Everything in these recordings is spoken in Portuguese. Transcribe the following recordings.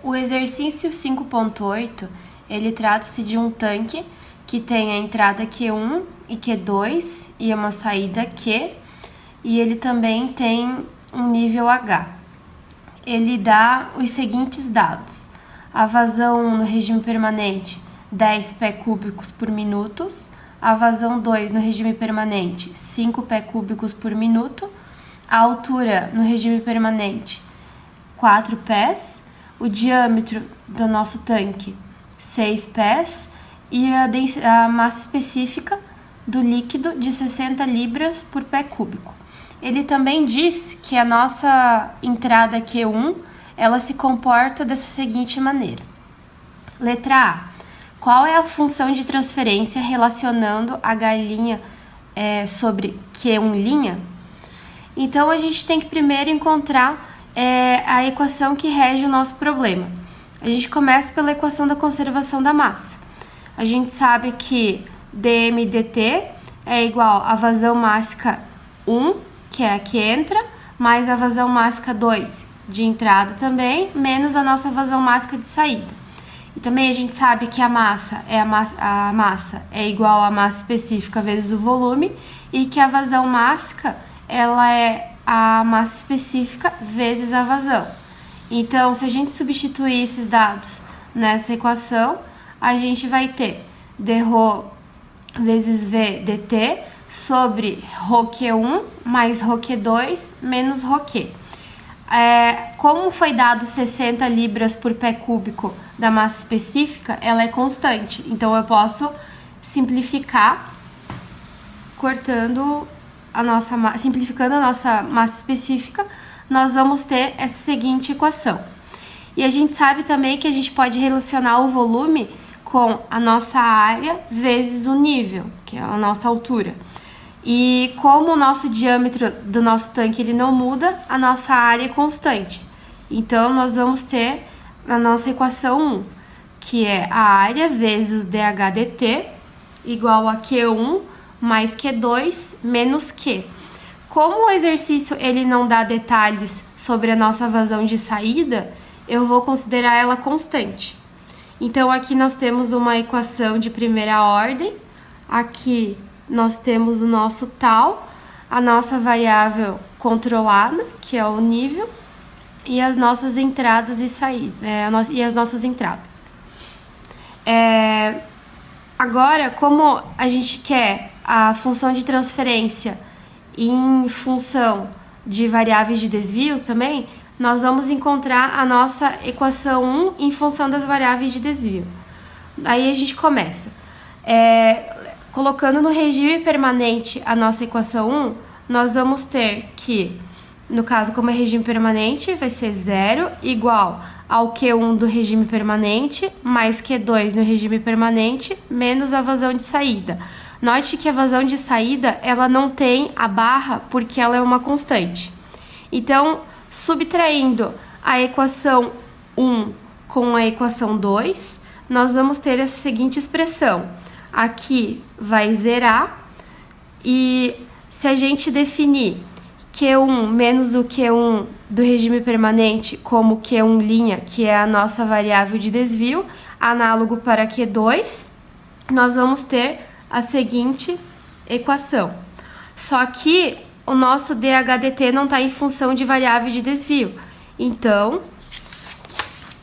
O exercício 5.8, ele trata-se de um tanque que tem a entrada Q1 e Q2 e uma saída Q, e ele também tem um nível H. Ele dá os seguintes dados: a vazão 1 no regime permanente, 10 pé cúbicos por minuto, a vazão 2 no regime permanente, 5 pé cúbicos por minuto, a altura no regime permanente, 4 pés, o diâmetro do nosso tanque, 6 pés, e a massa específica do líquido de 60 libras por pé cúbico. Ele também diz que a nossa entrada Q1, ela se comporta dessa seguinte maneira. Letra A. Qual é a função de transferência relacionando H' sobre Q1'? Então, a gente tem que primeiro encontrar a equação que rege o nosso problema. A gente começa pela equação da conservação da massa. A gente sabe que dm/dt é igual a vazão mássica 1, que é a que entra, mais a vazão mássica 2 de entrada também, menos a nossa vazão mássica de saída. E também a gente sabe que a massa é igual à massa específica vezes o volume, e que a vazão mássica ela é a massa específica vezes a vazão. Então, se a gente substituir esses dados nessa equação, a gente vai ter dρ vezes v dt sobre ρQ1 mais ρQ2 menos ρQ. Como foi dado 60 libras por pé cúbico da massa específica, ela é constante. Então, eu posso simplificar simplificando a nossa massa específica, nós vamos ter essa seguinte equação. E a gente sabe também que a gente pode relacionar o volume com a nossa área vezes o nível, que é a nossa altura. E como o nosso diâmetro do nosso tanque ele não muda, a nossa área é constante. Então, nós vamos ter a nossa equação 1, que é a área vezes dH/dt igual a Q1 mais Q2 menos Q. Como o exercício ele não dá detalhes sobre a nossa vazão de saída, eu vou considerar ela constante. Então, aqui nós temos uma equação de primeira ordem. Aqui nós temos o nosso tal, a nossa variável controlada, que é o nível, e as nossas entradas e saídas, e as nossas entradas. Agora, como a gente quer a função de transferência em função de variáveis de desvio também, nós vamos encontrar a nossa equação 1 em função das variáveis de desvio. Aí a gente começa. Colocando no regime permanente a nossa equação 1, nós vamos ter que, no caso, como é regime permanente, vai ser 0 igual ao Q1 do regime permanente, mais Q2 no regime permanente, menos a vazão de saída. Note que a vazão de saída, ela não tem a barra, porque ela é uma constante. Então, subtraindo a equação 1 com a equação 2, nós vamos ter essa seguinte expressão. Aqui vai zerar, e se a gente definir Q1 menos o Q1 do regime permanente como Q1', que é a nossa variável de desvio, análogo para Q2, nós vamos ter a seguinte equação. Só que o nosso dH/dt não está em função de variável de desvio. Então,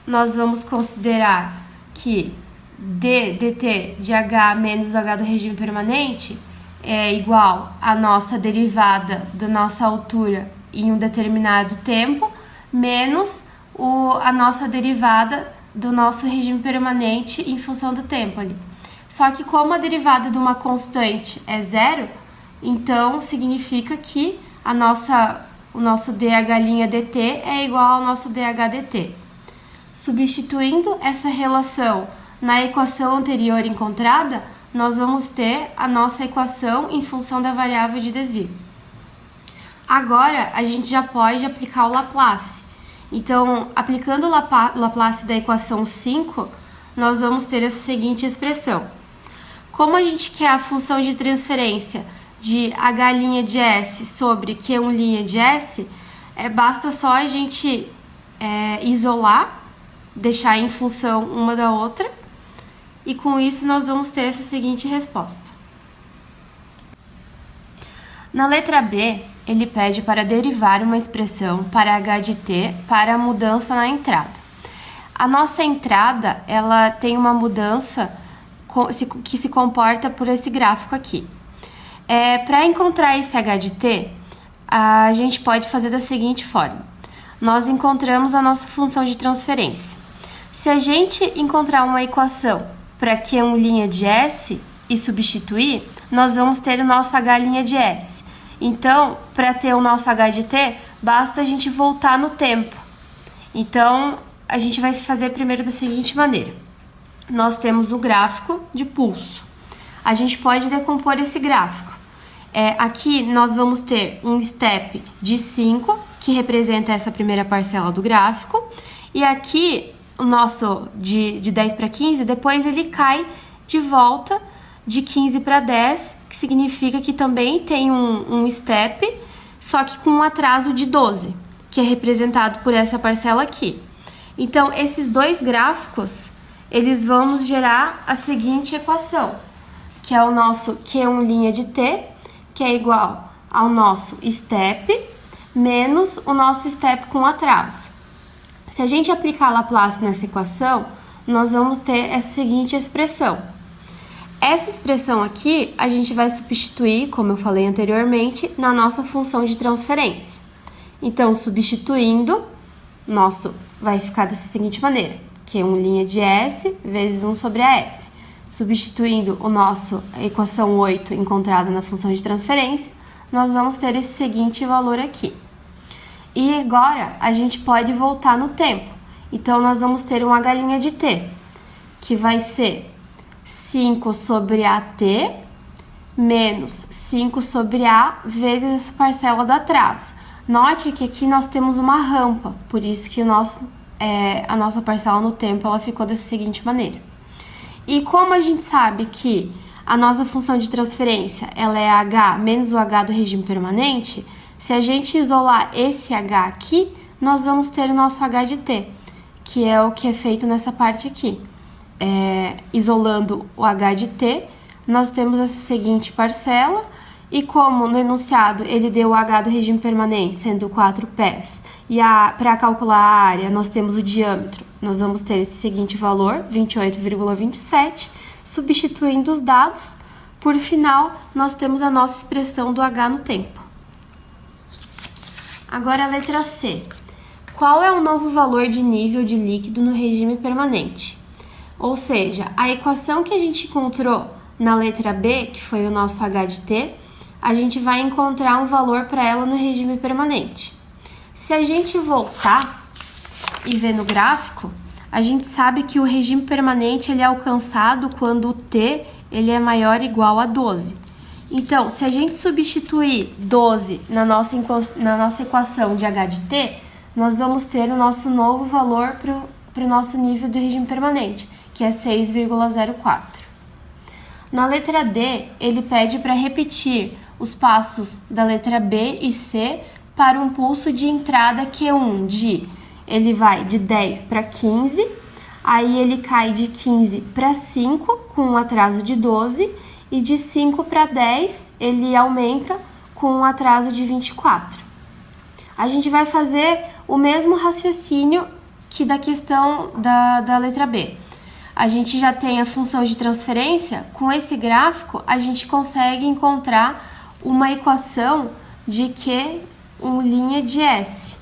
nós vamos considerar que ddt de h menos h do regime permanente é igual à nossa derivada da nossa altura em um determinado tempo, menos a nossa derivada do nosso regime permanente em função do tempo ali. Só que como a derivada de uma constante é 0, então significa que o nosso dH'/dt é igual ao nosso dH/dt. Substituindo essa relação na equação anterior encontrada, nós vamos ter a nossa equação em função da variável de desvio. Agora, a gente já pode aplicar o Laplace. Então, aplicando o Laplace da equação 5, nós vamos ter essa seguinte expressão. Como a gente quer a função de transferência de H' de S sobre Q1' de S, basta só a gente isolar deixar em função uma da outra. E com isso nós vamos ter essa seguinte resposta. Na letra B, ele pede para derivar uma expressão para h de t para a mudança na entrada. A nossa entrada, ela tem uma mudança que se comporta por esse gráfico aqui. Para encontrar esse h de t, a gente pode fazer da seguinte forma. Nós encontramos a nossa função de transferência. Se a gente encontrar uma equação para Q1' de S e substituir, nós vamos ter o nosso H' de S. Então, para ter o nosso H de T, basta a gente voltar no tempo. Então, a gente vai fazer primeiro da seguinte maneira. Nós temos o gráfico de pulso. A gente pode decompor esse gráfico. Aqui nós vamos ter um step de 5, que representa essa primeira parcela do gráfico. E aqui, o nosso de 10 para 15, depois ele cai de volta de 15 para 10, que significa que também tem um step, só que com um atraso de 12, que é representado por essa parcela aqui. Então, esses dois gráficos, eles vão nos gerar a seguinte equação, que é o nosso Q1' de t, que é igual ao nosso step, menos o nosso step com atraso. Se a gente aplicar Laplace nessa equação, nós vamos ter essa seguinte expressão. Essa expressão aqui, a gente vai substituir, como eu falei anteriormente, na nossa função de transferência. Então, substituindo, nosso vai ficar dessa seguinte maneira, Q1' de S vezes 1 sobre a S. Substituindo a equação 8 encontrada na função de transferência, nós vamos ter esse seguinte valor aqui. E agora, a gente pode voltar no tempo. Então, nós vamos ter um H' de t, que vai ser 5 sobre AT menos 5 sobre A vezes essa parcela do atraso. Note que aqui nós temos uma rampa, por isso que a nossa parcela no tempo ela ficou dessa seguinte maneira. E como a gente sabe que a nossa função de transferência ela é H menos o H do regime permanente, se a gente isolar esse H aqui, nós vamos ter o nosso H de t, que é o que é feito nessa parte aqui. Isolando o H de t, nós temos essa seguinte parcela, e como no enunciado ele deu o H do regime permanente, sendo 4 pés, e para calcular a área nós temos o diâmetro, nós vamos ter esse seguinte valor, 28,27, substituindo os dados, por final nós temos a nossa expressão do H no tempo. Agora a letra C. Qual é o novo valor de nível de líquido no regime permanente? Ou seja, a equação que a gente encontrou na letra B, que foi o nosso H de t, a gente vai encontrar um valor para ela no regime permanente. Se a gente voltar e ver no gráfico, a gente sabe que o regime permanente ele é alcançado quando o t ele é maior ou igual a 12. Então, se a gente substituir 12 na nossa equação de H de t, nós vamos ter o nosso novo valor para o nosso nível do regime permanente, que é 6,04. Na letra D, ele pede para repetir os passos da letra B e C para um pulso de entrada Q1 ele vai de 10 para 15, aí ele cai de 15 para 5 com um atraso de 12 e de 5 para 10 ele aumenta com um atraso de 24. A gente vai fazer o mesmo raciocínio que da questão da letra B. A gente já tem a função de transferência, com esse gráfico a gente consegue encontrar uma equação de Q1' de S.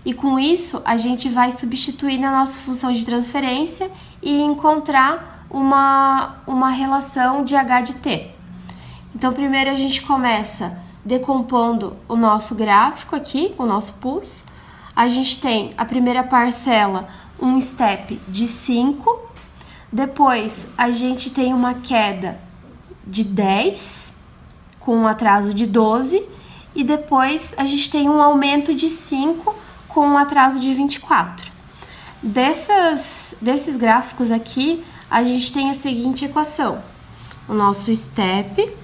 E com isso a gente vai substituir na nossa função de transferência e encontrar uma relação de H de t. Então primeiro a gente começa decompondo o nosso gráfico aqui, o nosso pulso. A gente tem a primeira parcela, um step de 5, depois a gente tem uma queda de 10, com um atraso de 12, e depois a gente tem um aumento de 5, com um atraso de 24. Desses gráficos aqui, a gente tem a seguinte equação. O nosso step,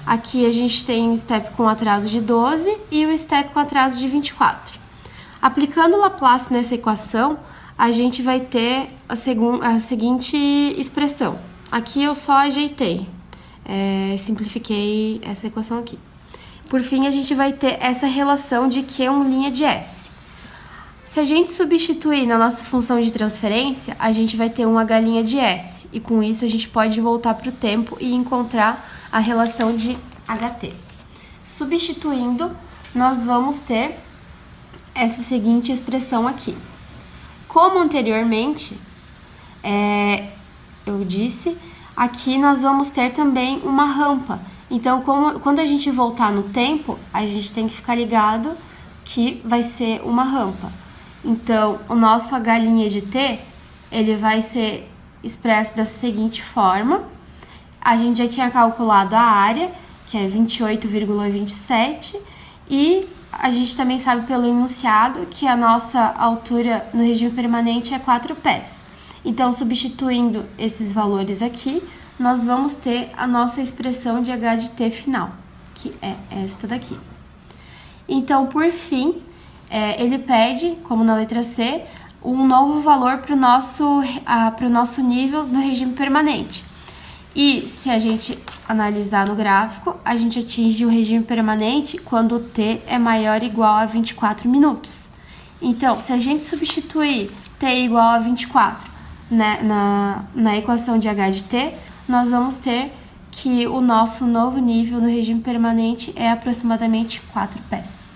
aqui a gente tem um step com atraso de 12 e o step com atraso de 24. Aplicando Laplace nessa equação, a gente vai ter a seguinte expressão. Aqui eu só ajeitei, simplifiquei essa equação aqui. Por fim, a gente vai ter essa relação de Q1' de S. Se a gente substituir na nossa função de transferência, a gente vai ter um H' de S. E com isso a gente pode voltar para o tempo e encontrar a relação de HT. Substituindo, nós vamos ter essa seguinte expressão aqui. Como anteriormente, eu disse, aqui nós vamos ter também uma rampa. Então, quando a gente voltar no tempo, a gente tem que ficar ligado que vai ser uma rampa. Então, o nosso H' de T, ele vai ser expresso da seguinte forma. A gente já tinha calculado a área, que é 28,27, e a gente também sabe pelo enunciado que a nossa altura no regime permanente é 4 pés. Então, substituindo esses valores aqui, nós vamos ter a nossa expressão de H de T final, que é esta daqui. Então, por fim, ele pede, como na letra C, um novo valor para o nosso nível no regime permanente. E se a gente analisar no gráfico, a gente atinge o regime permanente quando o T é maior ou igual a 24 minutos. Então, se a gente substituir T igual a 24 né, na equação de H de T, nós vamos ter que o nosso novo nível no regime permanente é aproximadamente 4 pés.